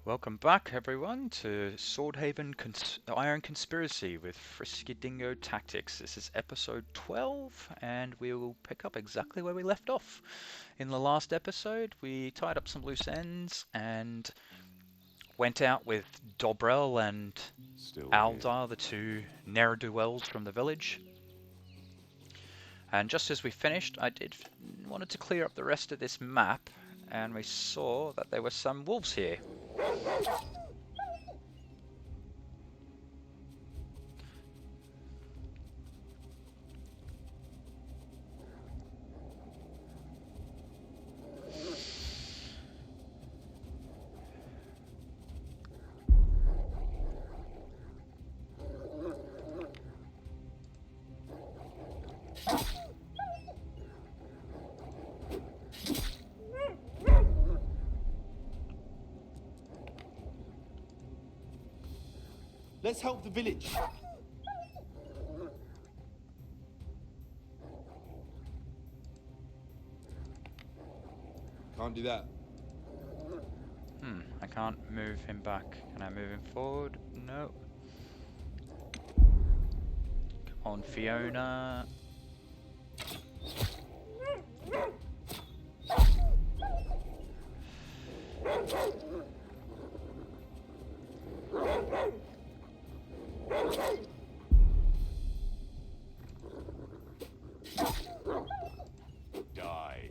Welcome back, everyone, to Swordhaven Iron Conspiracy with FriskyDingo Tactics. This is episode 12, and we will pick up exactly where we left off. In the last episode, we tied up some loose ends and went out with Dobrel and Aldar, the two ne'er-do-wells from the village. And just as we finished, I wanted to clear up the rest of this map, and we saw that there were some wolves here. Let's help the village. Can't do that. I can't move him back. Can I move him forward? No. Come on, Fiona. Die.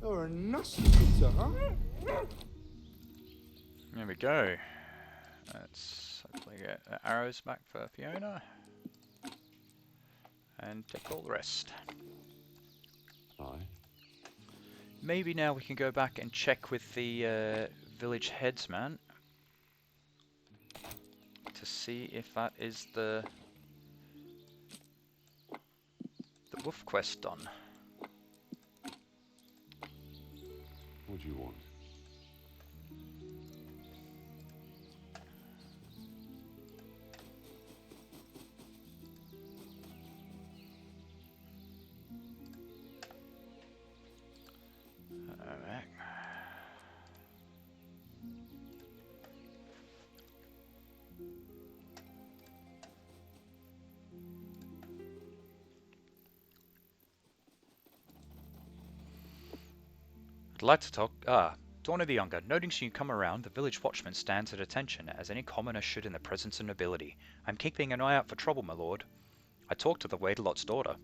You're a nasty critter, huh? There we go. Let's hopefully get the arrows back for Fiona. And take all the rest. Aye. Maybe now we can go back and check with the village headsman to see if that is the wolf quest done. What do you want? Alright. I'd like to talk. Dorna the Younger. Noticing you come around, the village watchman stands at attention, as any commoner should in the presence of nobility. I'm keeping an eye out for trouble, my lord. I talked to the Waderlot's daughter.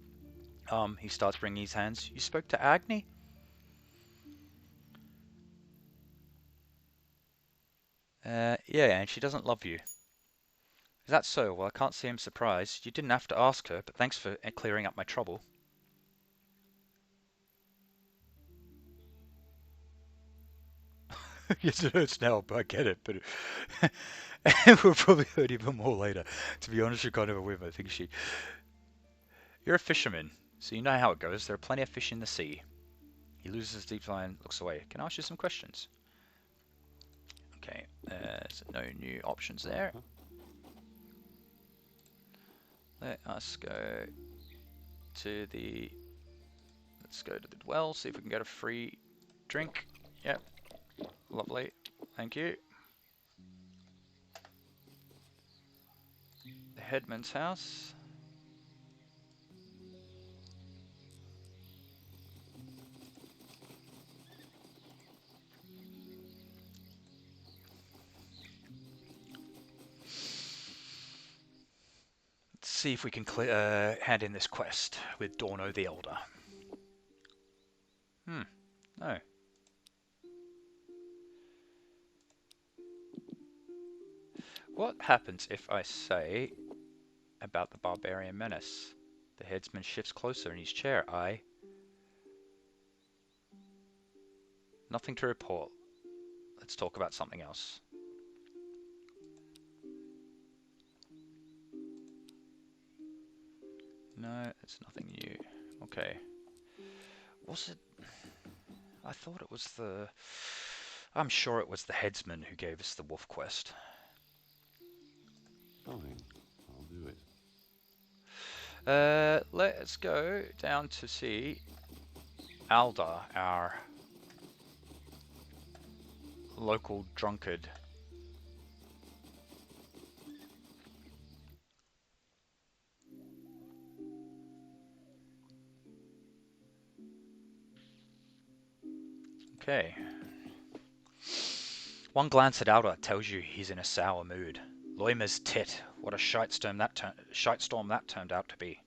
He starts wringing his hands. You spoke to Agni? Yeah, and she doesn't love you. Is that so? Well, I can't see I'm surprised. You didn't have to ask her, but thanks for clearing up my trouble. Yes, it hurts now, but I get it. But it will probably hurt even more later. To be honest, you're kind of a whim, I think she... You're a fisherman, so you know how it goes. There are plenty of fish in the sea. He loses his deep eye and looks away. Can I ask you some questions? Okay, there's no new options there. Let us go to the... Let's go to the well, see if we can get a free drink. Yep. Lovely. Thank you. The headman's house. Let's see if we can hand in this quest with Dorno the Elder. No. What happens if I say about the barbarian menace? The headsman shifts closer in his chair. Nothing to report. Let's talk about something else. No, it's nothing new. Okay. Was it? I thought it was the... I'm sure it was the headsman who gave us the wolf quest. Fine, I'll do it. Let's go down to see Alda, our local drunkard. Okay. One glance at Alda tells you he's in a sour mood. Loimer's tit. What a shitestorm that turned out to be.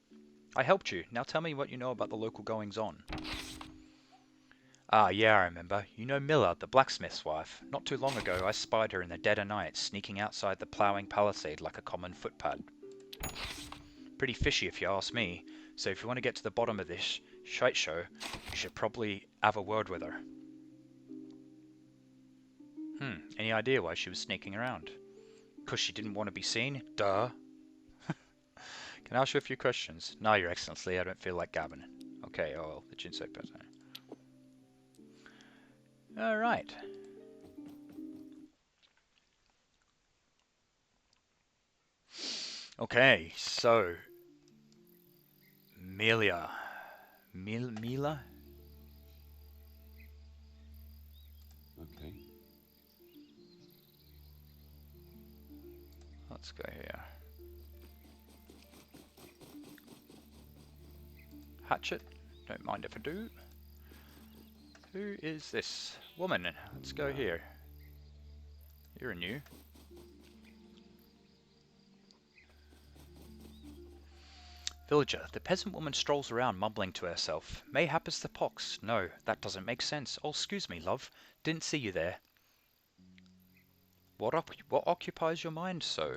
I helped you. Now tell me what you know about the local goings-on. Ah, yeah, I remember. You know Miller, the blacksmith's wife. Not too long ago, I spied her in the dead of night, sneaking outside the ploughing palisade like a common footpad. Pretty fishy if you ask me, so if you want to get to the bottom of this shite show, you should probably have a word with her. Any idea why she was sneaking around? 'Cause she didn't want to be seen? Duh. Can I ask you a few questions? No, Your Excellency, I don't feel like gabbing. Okay, oh well, the Jinsei person. Alright. Okay, so... Mila. Mila? Okay. Let's go here. Hatchet. Don't mind if I do. Who is this woman? Let's go here. You're new. Villager. The peasant woman strolls around mumbling to herself. Mayhap it's the pox. No, that doesn't make sense. Oh, excuse me, love. Didn't see you there. What occupies your mind so?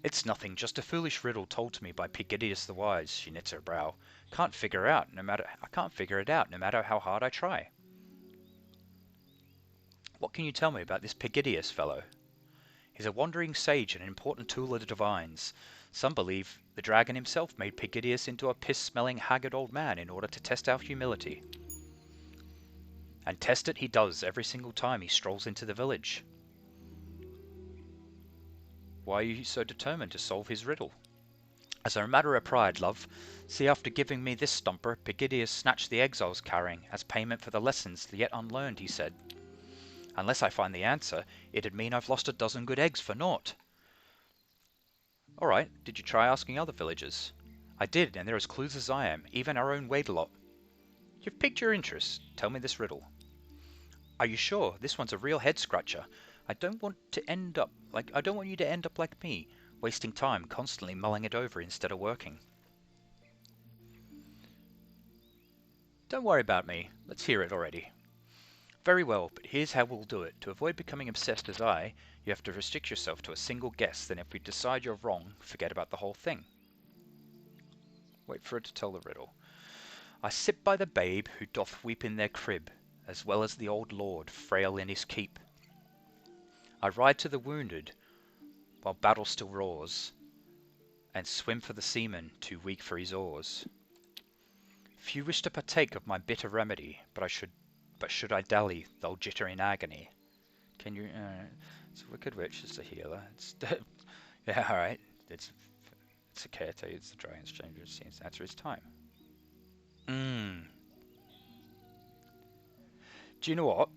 It's nothing, just a foolish riddle told to me by Pigidius the Wise. She knits her brow. I can't figure it out, no matter how hard I try. What can you tell me about this Pigidius fellow? He's a wandering sage and an important tool of the divines. Some believe the dragon himself made Pigidius into a piss-smelling, haggard old man in order to test our humility. And test it he does every single time he strolls into the village. Why are you so determined to solve his riddle? As a matter of pride, love. See, after giving me this stumper, Pigidius snatched the eggs I was carrying, as payment for the lessons yet unlearned, he said. Unless I find the answer, it'd mean I've lost a dozen good eggs for naught. Alright, did you try asking other villagers? I did, and they're as clueless as I am, even our own Waidelot. You've piqued your interest. Tell me this riddle. Are you sure? This one's a real head-scratcher. I don't want you to end up like me, wasting time constantly mulling it over instead of working. Don't worry about me. Let's hear it already. Very well, but here's how we'll do it. To avoid becoming obsessed as I, you have to restrict yourself to a single guess, then if we decide you're wrong, forget about the whole thing. Wait for it to tell the riddle. I sit by the babe who doth weep in their crib, as well as the old lord, frail in his keep. I ride to the wounded, while battle still roars, and swim for the seaman, too weak for his oars. Few wish to partake of my bitter remedy, but should I dally, they'll jitter in agony. Can you... it's a wicked witch, it's a healer. It's... yeah, alright. It's a caretaker, it's the dragon's chamber, it seems to answer his time. Do you know what?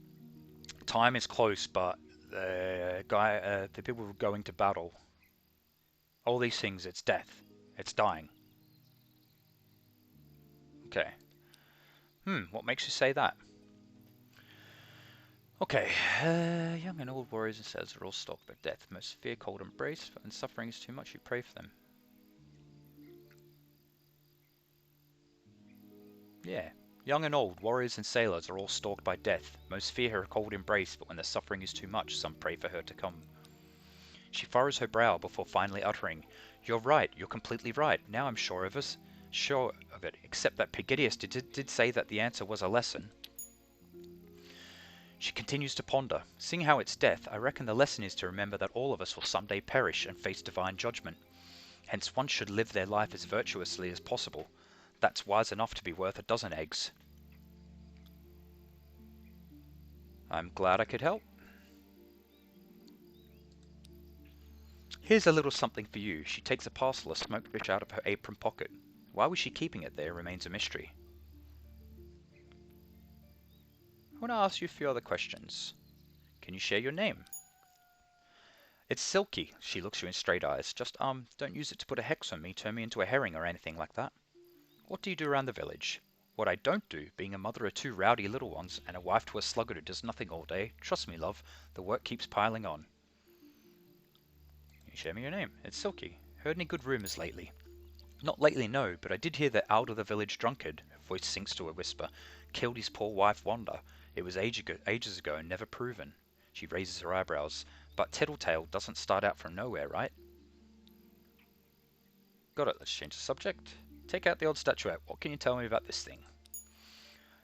Time is close, but the people who are going to battle, all these things, it's death. It's dying. Okay. What makes you say that? Okay, young and old warriors and sailors are all stalked by death. Most fear cold embrace, and suffering is too much, you pray for them. Yeah. Young and old, warriors and sailors are all stalked by death. Most fear her cold embrace, but when the suffering is too much, some pray for her to come. She furrows her brow before finally uttering, You're right, you're completely right. Now I'm sure of it, except that Pigidius did say that the answer was a lesson. She continues to ponder. Seeing how it's death, I reckon the lesson is to remember that all of us will someday perish and face divine judgment. Hence one should live their life as virtuously as possible. That's wise enough to be worth a dozen eggs. I'm glad I could help. Here's a little something for you. She takes a parcel of smoked fish out of her apron pocket. Why was she keeping it there remains a mystery. I want to ask you a few other questions. Can you share your name? It's Silky. She looks you in straight eyes. Just, don't use it to put a hex on me, turn me into a herring or anything like that. What do you do around the village? What I don't do, being a mother of two rowdy little ones and a wife to a sluggard who does nothing all day. Trust me, love, the work keeps piling on. Can you share me your name? It's Silky. Heard any good rumours lately? Not lately, no, but I did hear that Alder the village drunkard, her voice sinks to a whisper, killed his poor wife Wanda. It was ages ago and never proven. She raises her eyebrows. But Tattletale doesn't start out from nowhere, right? Got it, let's change the subject. Take out the old statuette. What can you tell me about this thing?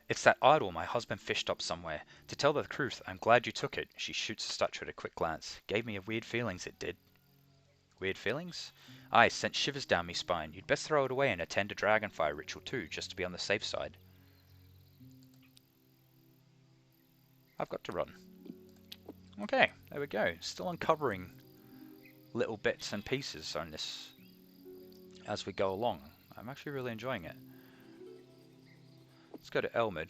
It's that idol my husband fished up somewhere. To tell the truth, I'm glad you took it. She shoots the statue at a quick glance. Gave me a weird feelings, it did. Weird feelings? Aye, sent shivers down me spine. You'd best throw it away and attend a dragonfire ritual too, just to be on the safe side. I've got to run. Okay, there we go. Still uncovering little bits and pieces on this as we go along. I'm actually really enjoying it. Let's go to Elmid.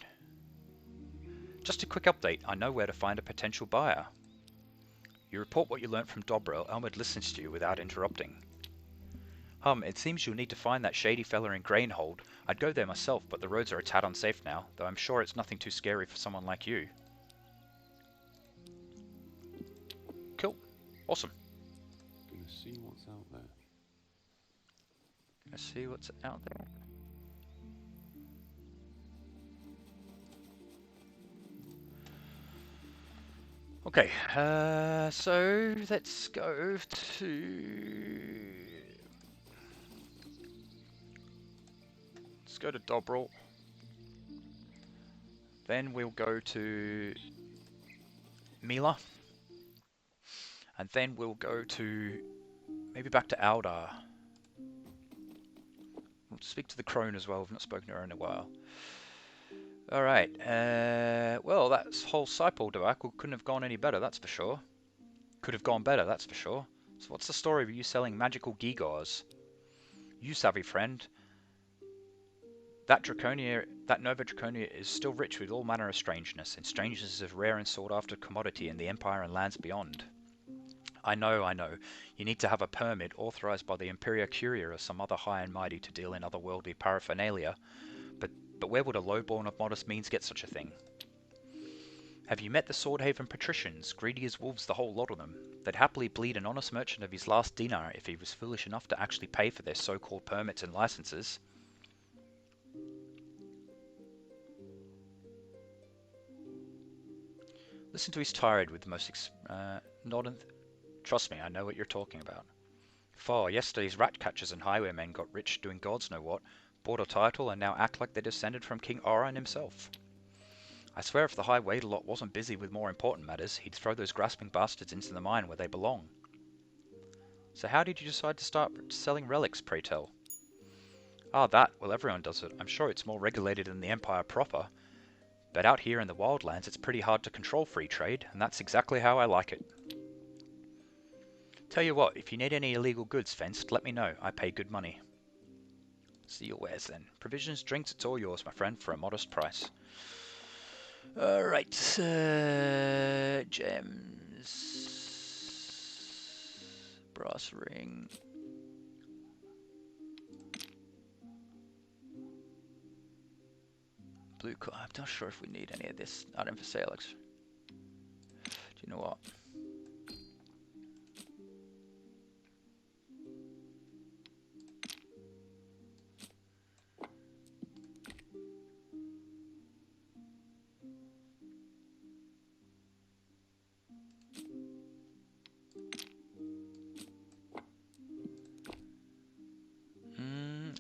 Just a quick update. I know where to find a potential buyer. You report what you learnt from Dobro. Elmid listens to you without interrupting. It seems you'll need to find that shady fella in Grainhold. I'd go there myself, but the roads are a tad unsafe now, though I'm sure it's nothing too scary for someone like you. Cool. Awesome. Gonna see what's out there. Let's see what's out there. Okay, so let's go to... Let's go to Dobril. Then we'll go to Mila. And then we'll go to... maybe back to Aldar. We'll speak to the crone as well. We've not spoken to her in a while. Alright, well, that whole Saipol debacle couldn't have gone any better, that's for sure. Could have gone better, that's for sure. So what's the story of you selling magical gewgaws? You savvy friend. That Nova Draconia is still rich with all manner of strangeness, and strangeness is a rare and sought-after commodity in the Empire and lands beyond. I know. You need to have a permit authorized by the Imperia Curia or some other high and mighty to deal in otherworldly paraphernalia. But where would a lowborn of modest means get such a thing? Have you met the Swordhaven patricians, greedy as wolves, the whole lot of them? They'd happily bleed an honest merchant of his last dinar if he was foolish enough to actually pay for their so-called permits and licenses. Listen to his tirade with the most trust me, I know what you're talking about. For yesterday's rat catchers and highwaymen got rich doing gods know what, bought a title, and now act like they're descended from King Oran himself. I swear if the High Waiter lot wasn't busy with more important matters, he'd throw those grasping bastards into the mine where they belong. So how did you decide to start selling relics, pray tell? Ah, that, well, everyone does it. I'm sure it's more regulated than the Empire proper. But out here in the wildlands, it's pretty hard to control free trade, and that's exactly how I like it. Tell you what, if you need any illegal goods fenced, let me know. I pay good money. See your wares then. Provisions, drinks, it's all yours, my friend, for a modest price. Alright, gems, brass ring. Blue card, I'm not sure if we need any of this. Item for sale, Alex. Do you know what?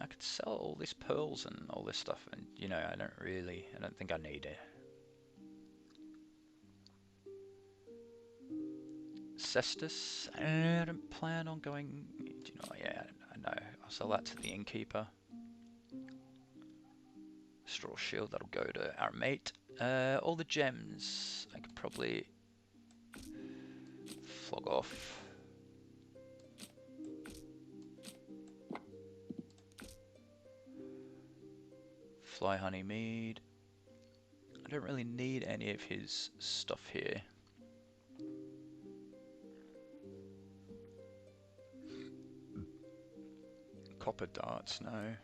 I could sell all these pearls and all this stuff, and you know, I don't think I need it. cestus. I don't plan on going. Do you know? Yeah, I know. I'll sell that to the innkeeper. Straw shield, that'll go to our mate. All the gems I could probably flog off. Fly honey mead. I don't really need any of his stuff here. Copper darts, no.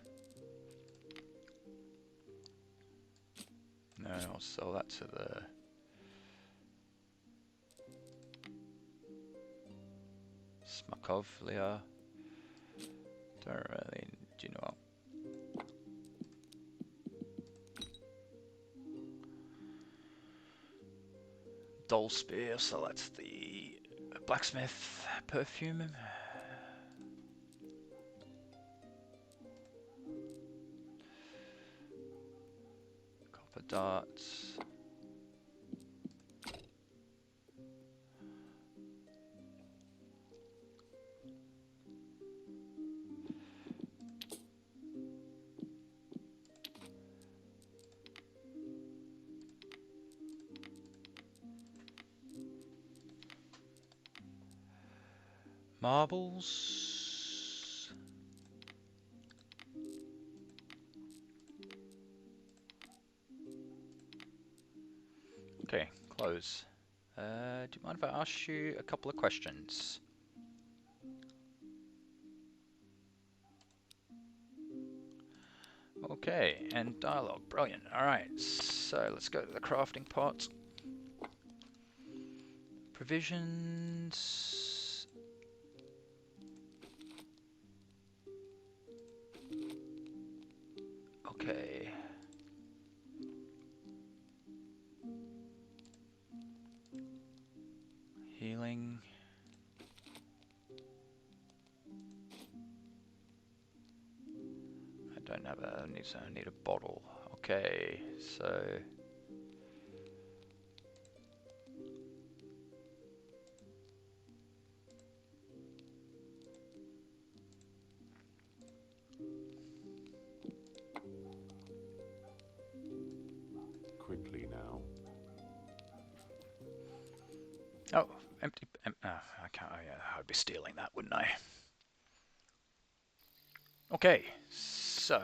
No, I'll sell that to the... Smakovlia. Don't really... Do you know what? Dull spear, so that's the blacksmith perfume. Copper darts. Marbles. Okay, close. Do you mind if I ask you a couple of questions? Okay, and dialogue. Brilliant. Alright, so let's go to the crafting pot. Provisions. Okay. Healing. I don't have a... I need a bottle. Okay, so... Quickly now. Oh, empty... I can't... I'd be stealing that, wouldn't I? Okay, so...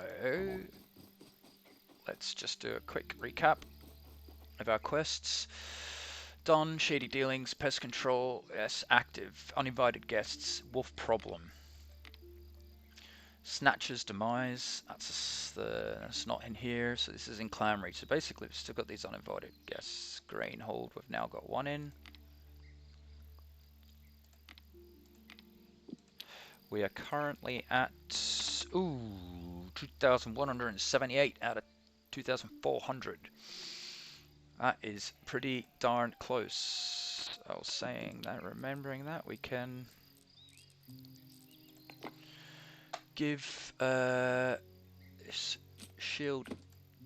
Let's just do a quick recap of our quests. Done, shady dealings, pest control, yes, active, uninvited guests, wolf problem. Snatcher's demise, that's not in here, so this is in Clanry. So basically we've still got these uninvited guests. Grain hold, we've now got one in. We are currently at, 2,178 out of 2,400. That is pretty darn close. I was saying that, remembering that, we can give this shield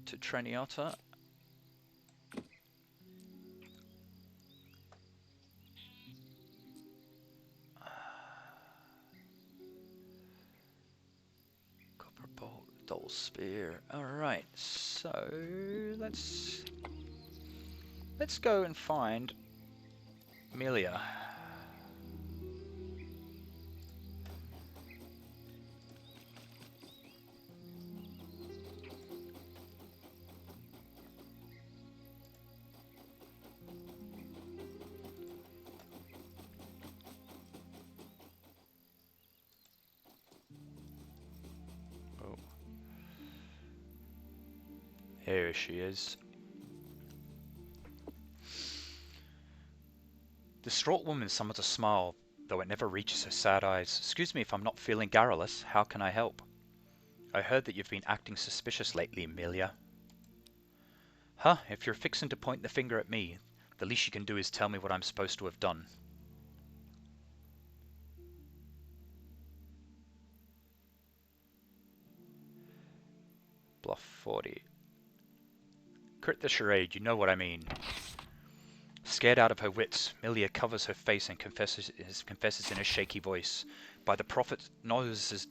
to Treniota. Copper bolt, dull spear. Alright, so let's go and find Amelia. Oh. Here she is. The distraught woman summons a smile, though it never reaches her sad eyes. Excuse me if I'm not feeling garrulous. How can I help? I heard that you've been acting suspicious lately, Amelia. Huh? If you're fixing to point the finger at me, the least you can do is tell me what I'm supposed to have done. Bluff 40. Crit the charade, you know what I mean. Scared out of her wits, Milia covers her face and confesses in a shaky voice. By the prophet Noah's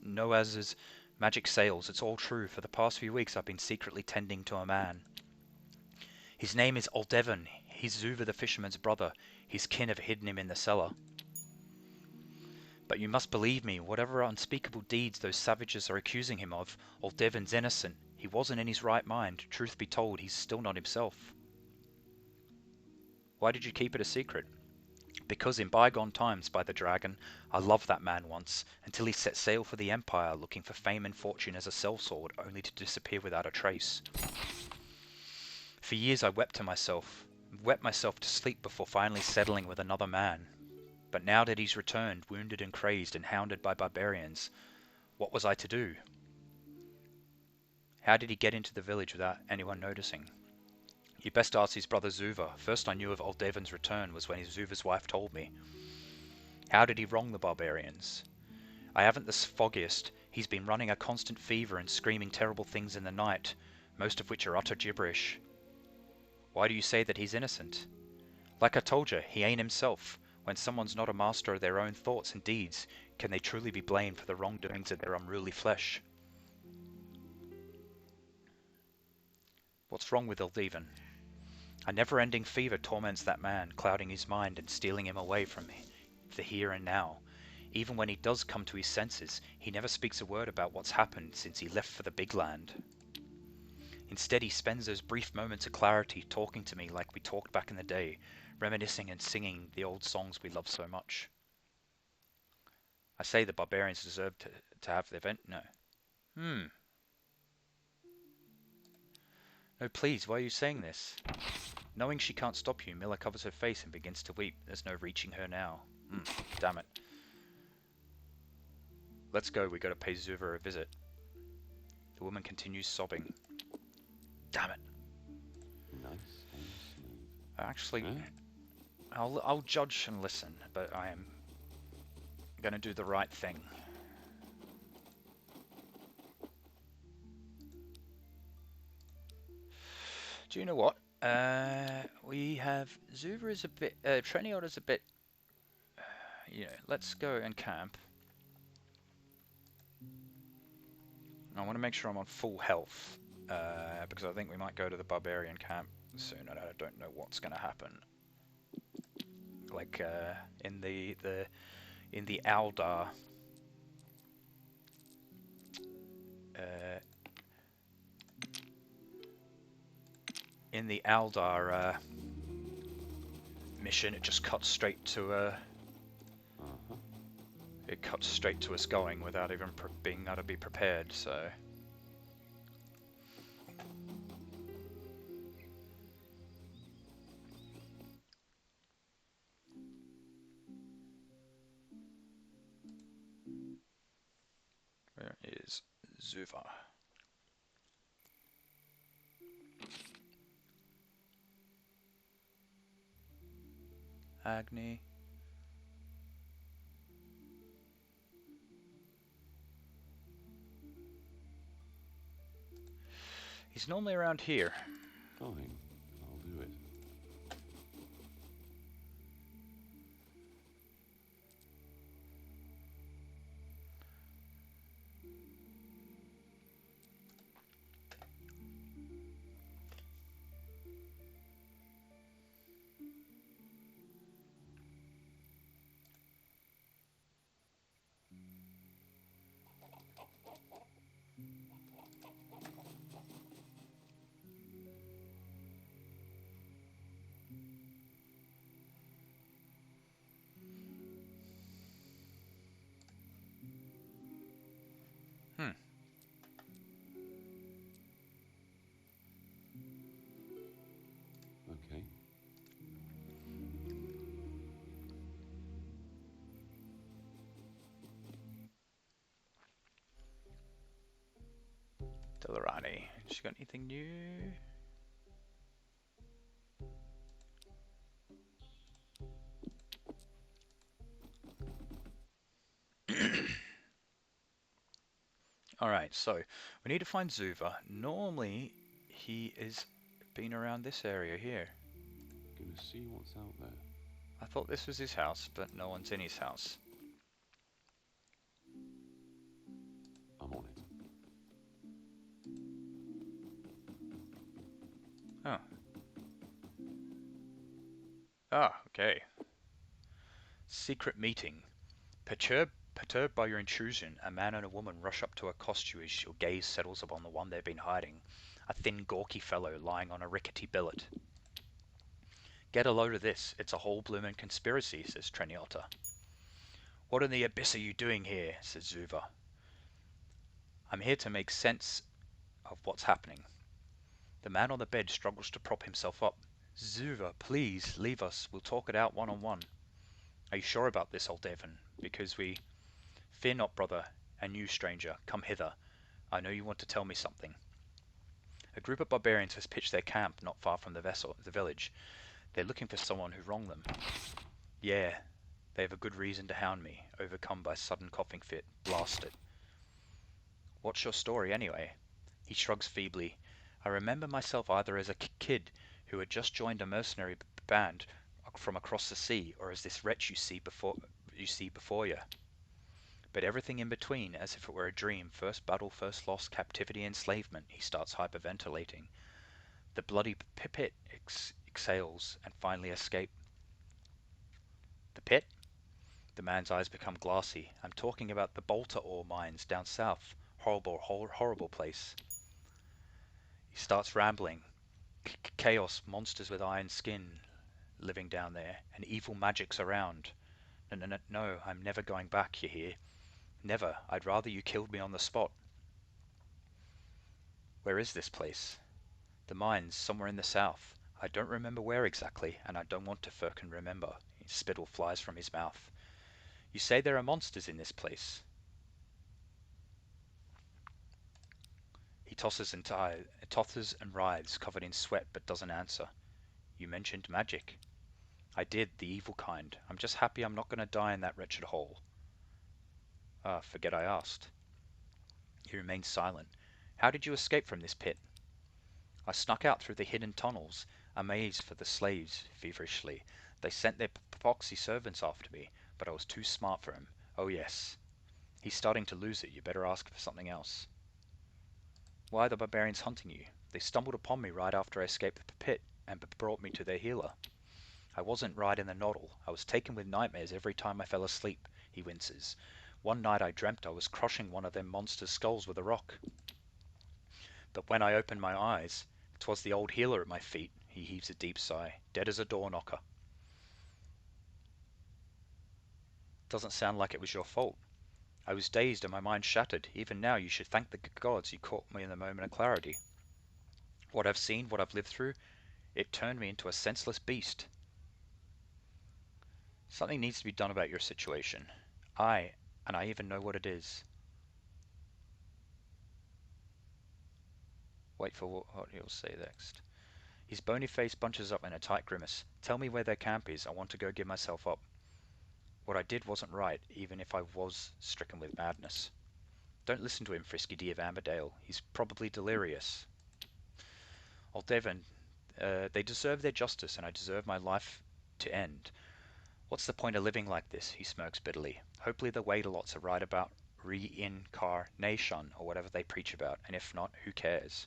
magic sails, it's all true. For the past few weeks I've been secretly tending to a man. His name is Aldevan. He's Zuva the fisherman's brother. His kin have hidden him in the cellar. But you must believe me, whatever unspeakable deeds those savages are accusing him of, Aldevan's innocent. He wasn't in his right mind. Truth be told, he's still not himself. Why did you keep it a secret? Because in bygone times, by the dragon, I loved that man once, until he set sail for the Empire, looking for fame and fortune as a sellsword, only to disappear without a trace. For years I wept myself to sleep before finally settling with another man. But now that he's returned, wounded and crazed and hounded by barbarians, what was I to do? How did he get into the village without anyone noticing? You best ask his brother Zuva. First I knew of Aldevan's return was when Zuva's wife told me. How did he wrong the barbarians? I haven't the foggiest. He's been running a constant fever and screaming terrible things in the night, most of which are utter gibberish. Why do you say that he's innocent? Like I told you, he ain't himself. When someone's not a master of their own thoughts and deeds, can they truly be blamed for the wrongdoings of their unruly flesh? What's wrong with Aldevan? A never-ending fever torments that man, clouding his mind and stealing him away from the here and now. Even when he does come to his senses, he never speaks a word about what's happened since he left for the big land. Instead, he spends those brief moments of clarity talking to me like we talked back in the day, reminiscing and singing the old songs we loved so much. I say the barbarians deserve to have their vent. No. No, please, why are you saying this? Knowing she can't stop you, Miller covers her face and begins to weep. There's no reaching her now. Damn it. Let's go, we gotta pay Zuva a visit. The woman continues sobbing. Damn it. Nice and smooth. Actually, Huh? I'll judge and listen, but I am gonna do the right thing. Do you know what? We have Zuva is a bit, Treniot is a bit, let's go and camp. I want to make sure I'm on full health, because I think we might go to the barbarian camp soon, and I don't know what's going to happen. Like in the Aldar, mission, it just cuts straight to it cuts straight to us going without even being able to be prepared. So. Where is Zuva? Agni. He's normally around here. Fine. I'll do it. Okay. Delarani. She got anything new? Alright, so we need to find Zuva. Normally he is been around this area here. Gonna see what's out there. I thought this was his house, but no one's in his house. I'm on it. Oh. Ah, okay. Secret meeting. Perturbed by your intrusion, a man and a woman rush up to accost you as your gaze settles upon the one they've been hiding, a thin, gawky fellow lying on a rickety billet. Get a load of this, it's a whole bloomin' conspiracy, says Treniotta. What in the abyss are you doing here, says Zuva. I'm here to make sense of what's happening. The man on the bed struggles to prop himself up. Zuva, please, leave us, we'll talk it out one-on-one. Are you sure about this, old Devon? Because we... Fear not, brother, and you, stranger, come hither. I know you want to tell me something. A group of barbarians has pitched their camp not far from the village. They're looking for someone who wronged them. Yeah, they have a good reason to hound me, overcome by sudden coughing fit. Blast it. What's your story, anyway? He shrugs feebly. I remember myself either as a kid who had just joined a mercenary band from across the sea, or as this wretch you see before you. But everything in between, as if it were a dream, first battle, first loss, captivity, enslavement, he starts hyperventilating. The bloody pit exhales, and finally escape. The pit? The man's eyes become glassy. I'm talking about the Bolter ore mines down south. Horrible place. He starts rambling. Chaos, monsters with iron skin living down there, and evil magics around. No, I'm never going back, you hear? Never. I'd rather you killed me on the spot. Where is this place? The mines, somewhere in the south. I don't remember where exactly, and I don't want to fucking remember. Spittle flies from his mouth. You say there are monsters in this place? He tosses and writhes, covered in sweat, but doesn't answer. You mentioned magic. I did, the evil kind. I'm just happy I'm not going to die in that wretched hole. Ah, forget I asked. He remains silent. How did you escape from this pit? I snuck out through the hidden tunnels, a maze for the slaves, feverishly. They sent their poxy servants after me, but I was too smart for him. Oh yes. He's starting to lose it. You better ask for something else. Why are the barbarians hunting you? They stumbled upon me right after I escaped the pit and brought me to their healer. I wasn't right in the noddle. I was taken with nightmares every time I fell asleep, he winces. One night I dreamt I was crushing one of them monsters' skulls with a rock. But when I opened my eyes, 'twas the old healer at my feet. He heaves a deep sigh, dead as a door knocker. Doesn't sound like it was your fault. I was dazed and my mind shattered. Even now you should thank the gods you caught me in the moment of clarity. What I've seen, what I've lived through, it turned me into a senseless beast. Something needs to be done about your situation. And I even know what it is. Wait for what he'll say next. His bony face bunches up in a tight grimace. Tell me where their camp is. I want to go give myself up. What I did wasn't right, even if I was stricken with madness. Don't listen to him, Frisky D of Amberdale. He's probably delirious. Old Devon, they deserve their justice, and I deserve my life to end. What's the point of living like this? He smirks bitterly. Hopefully the wait-a-lots are right about reincarnation, or whatever they preach about, and if not, who cares?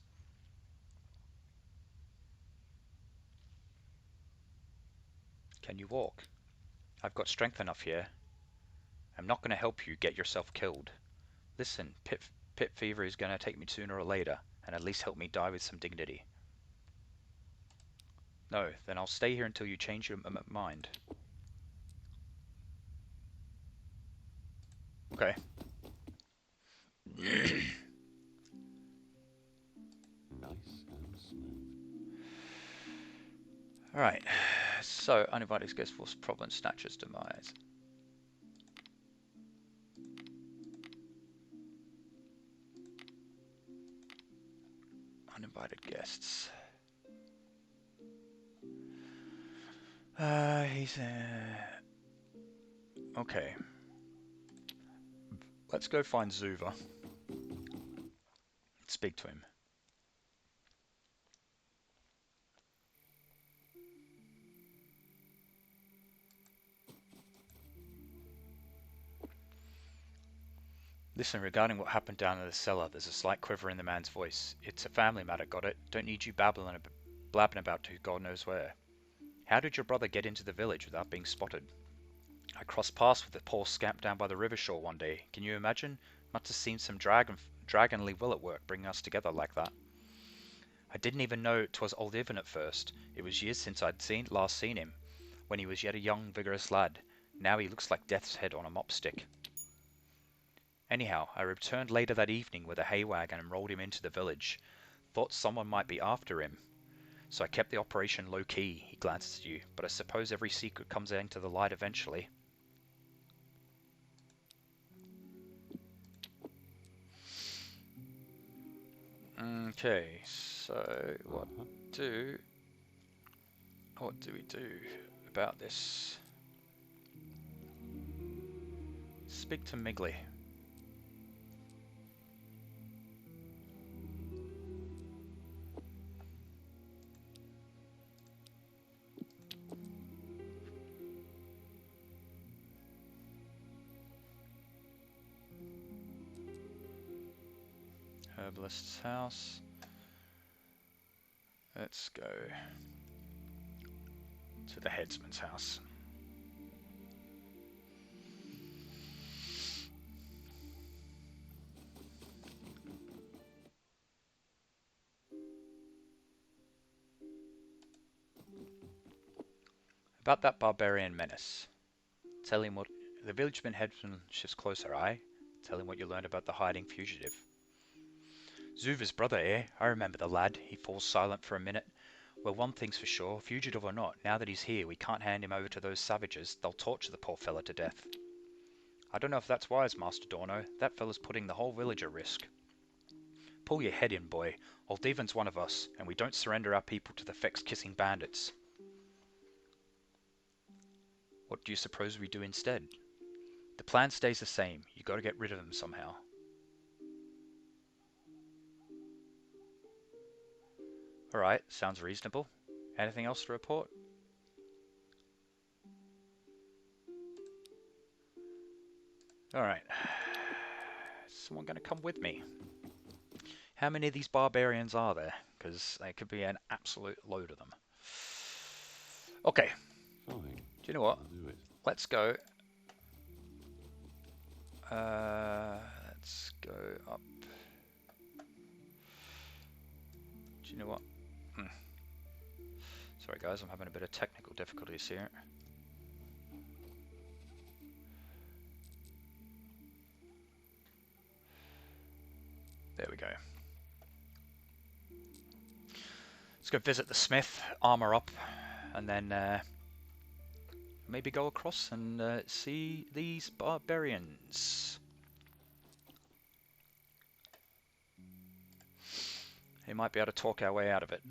Can you walk? I've got strength enough here. I'm not going to help you get yourself killed. Listen, pit fever is going to take me sooner or later, and at least help me die with some dignity. No, then I'll stay here until you change your mind. Okay. Nice and smooth. Alright, so uninvited guest force problem snatchers demise. Uninvited guests. He's okay. Let's go find Zuva. Speak to him. Listen, regarding what happened down in the cellar, there's a slight quiver in the man's voice. It's a family matter, got it? Don't need you blabbing about to God knows where. How did your brother get into the village without being spotted? I crossed paths with the poor scamp down by the river shore one day. Can you imagine? Must have seemed some dragonly will at work bringing us together like that. I didn't even know 'twas old Ivan at first. It was years since I'd last seen him, when he was yet a young, vigorous lad. Now he looks like Death's head on a mopstick. Anyhow, I returned later that evening with a hay wagon and rolled him into the village. Thought someone might be after him, so I kept the operation low-key. He glances at you, but I suppose every secret comes into the light eventually. Okay, so what do we do about this? Speak to Migley. Herbalist's house. Let's go to the headsman's house. About that barbarian menace. Tell him what the villageman headsman shifts closer, aye? Tell him what you learned about the hiding fugitive. Zuva's brother, eh? I remember the lad. He falls silent for a minute. Well, one thing's for sure, fugitive or not, now that he's here, we can't hand him over to those savages. They'll torture the poor fella to death. I don't know if that's wise, Master Dorno. That fella's putting the whole village at risk. Pull your head in, boy. Old Ivan's one of us, and we don't surrender our people to the fex-kissing bandits. What do you suppose we do instead? The plan stays the same. You gotta get rid of them somehow. Alright, sounds reasonable. Anything else to report? Alright. Someone gonna come with me? How many of these barbarians are there? Because there could be an absolute load of them. Okay. Fine. Do you know what? I'll do it. Let's go. Let's go up. Do you know what? Sorry guys, I'm having a bit of technical difficulties here. There we go. Let's go visit the smith, armor up, and then maybe go across and see these barbarians. He might be able to talk our way out of it.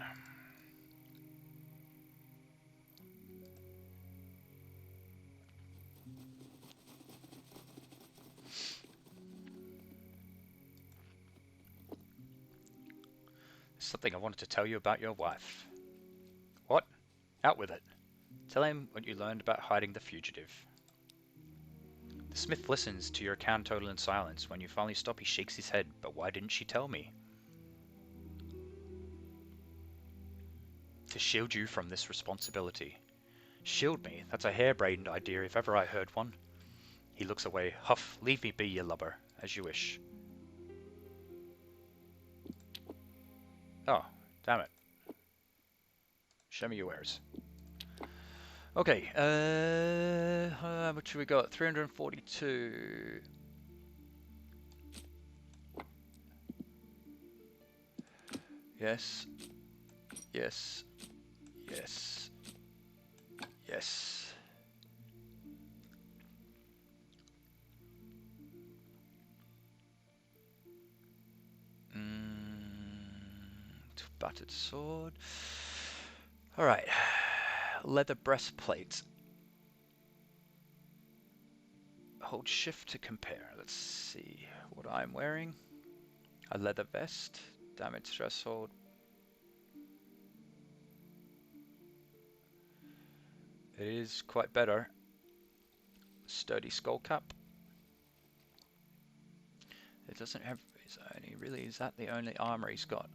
Something I wanted to tell you about your wife. What? Out with it. Tell him what you learned about hiding the fugitive. The smith listens to your account total in silence. When you finally stop, he shakes his head. But why didn't she tell me? To shield you from this responsibility. Shield me? That's a harebrained idea if ever I heard one. He looks away. Huff, leave me be, you lubber. As you wish. Oh, damn it. Show me your wares. Okay, how much have we got? 342. Yes. Yes. Yes. Yes. Battered sword. Alright. Leather breastplate. Hold shift to compare. Let's see what I'm wearing. A leather vest. Damage threshold. It is quite better. Sturdy skull cap. It doesn't have. It's only really. Is that the only armor he's got?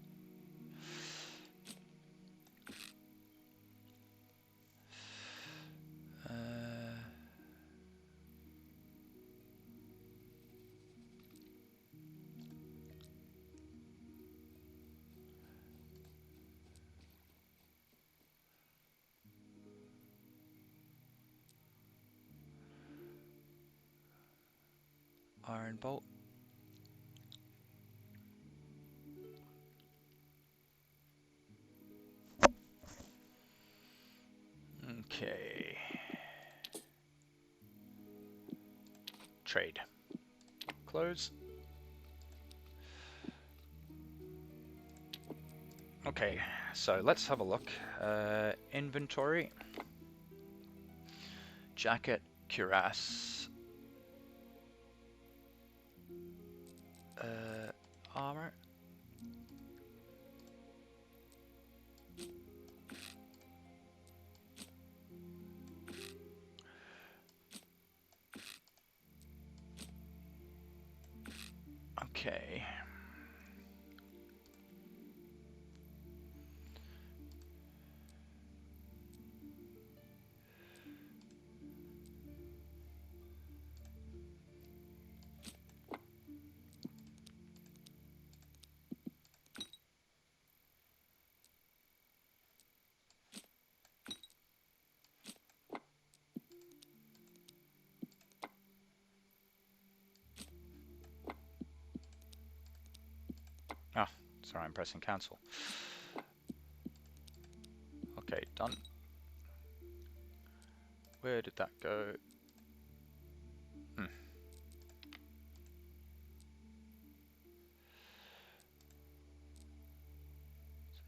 Iron bolt. Okay. Trade. Close. Okay, so let's have a look. Inventory. Jacket, cuirass. Armor. Okay. Ah, sorry, I'm pressing cancel. Okay, done. Where did that go?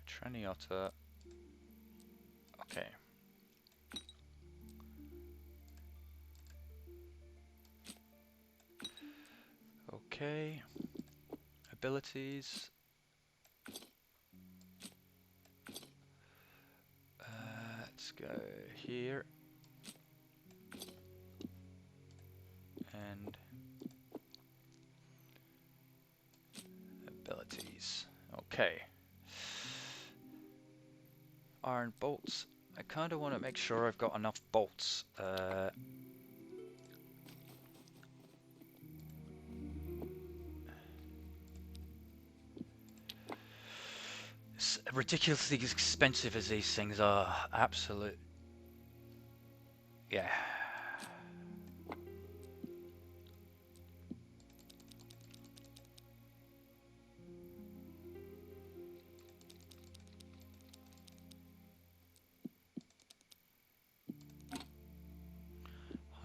Treniota. Okay. Okay. Abilities. Let's go here. And abilities. Okay. Iron bolts. I kind of want to make sure I've got enough bolts. As ridiculously expensive as these things are, absolute. Yeah.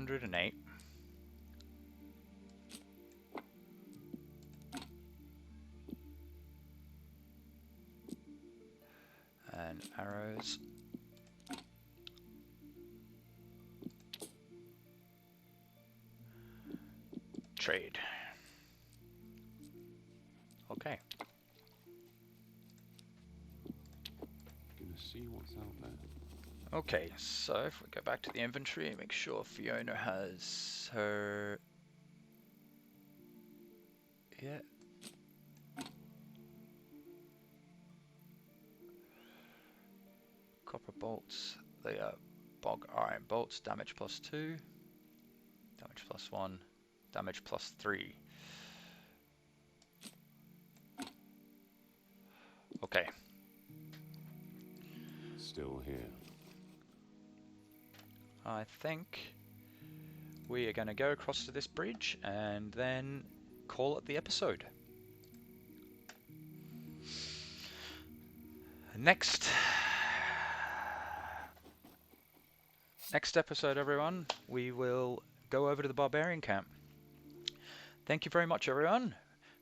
$108. And arrows. Trade. Okay. Gonna see what's out there. Okay, so if we go back to the inventory, make sure Fiona has her. Yeah. Copper bolts. They are bog iron bolts. Damage +2. Damage +1. Damage +3. Okay. Still here. I think we are going to go across to this bridge and then call it the episode. Next episode, everyone, we will go over to the Barbarian camp. Thank you very much, everyone,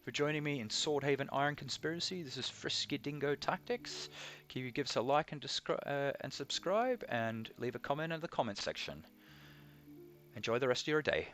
for joining me in Swordhaven Iron Conspiracy. This is FriskyDingo Tactics. Can you give us a like and subscribe, and leave a comment in the comments section. Enjoy the rest of your day.